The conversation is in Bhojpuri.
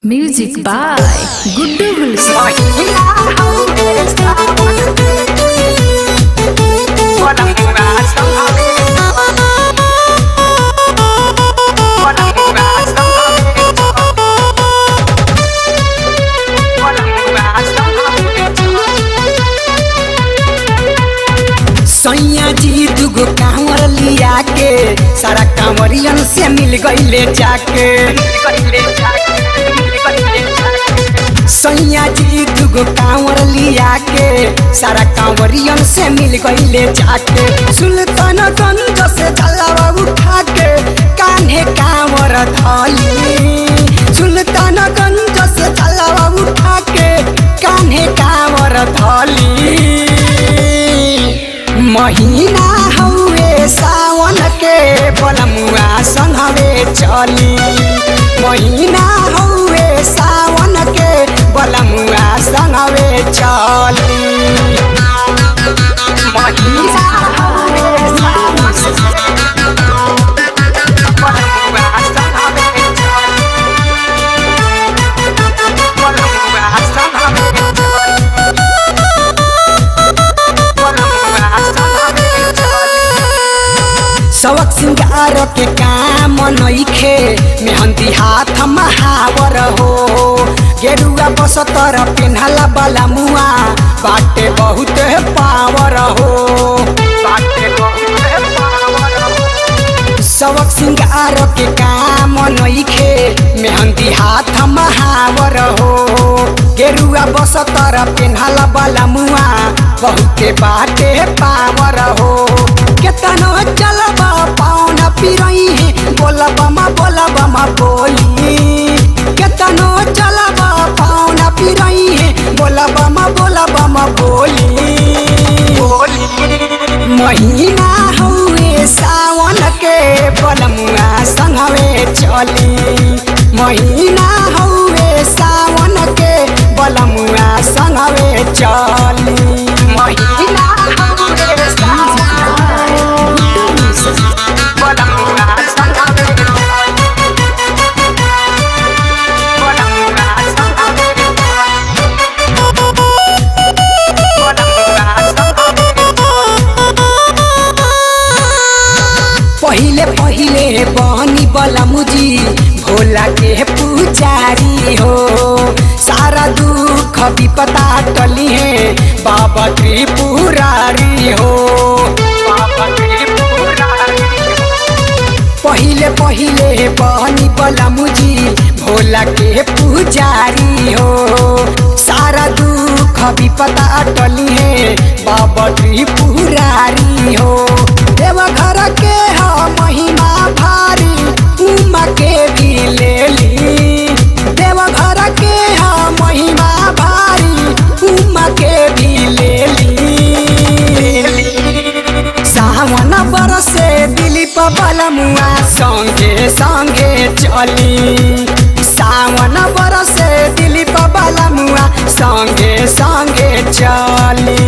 Music by Guddu Gulshan. सैया जी दुगो कांवर लिया के सारा कांवरियन से मिल गईले जाके। सैया जी दुगो कांवर लिया के सारा कांवरियन से मिल गईले जाके। सुल्तानगंज से जलावा उठा के कान्हे कांवर धली। सुल्तानगंज से जलावा उठा के कान्हे कांवर धली। महीना हउए सावन के बलमुआ संघवे चली। महीना हउए सावन के बलमुआ संघवे चली। महीना हउए सावन के बलमुआ संघवे चली। बलमुआ संघवे सबक सिंगार के काम नइखे मेहंदी हाथ महावर हो। गेरुआ बसतर पेन्हला वाला मुआ बाटे बहुत पावर हो। बाटे बहुत पावर हो। सबक सिंगार के काम नइखे मेहंदी हाथ महावर हो। गेरुआ बसतर पेन्हला वाला मुआ बहुते बाटे पावर हो। केतनो चलबा पाउन पिरई बोलबा मा बोली। केतनो चलबा पाउन पिरई बोलबा मा बोली। महीना हउए सावन के बलमुआ संघवे चली। महीना हउए सावन के बलमुआ संघवे चली। महीना हउए सावन पहिले पहिले बनी बलमुजी भोला के पुजारी हो। सारा दुख विपदा टली है बाबा त्रिपुरारी हो। बाबा त्रिपुरारी पहिले पहिले बनी बलमुजी भोला के पुजारी हो। सारा दुख विपदा टली है बाबा त्रिपुरारी हो। देवघर के महिमा भारी उमा के भी ले ली। देवघर के महिमा भारी उमा के भी ले ली। सावन बरसे दिलीप बलमुआ संगे संगे चली। सावन बरसे दिलीप बलमुआ संगे संगे चली।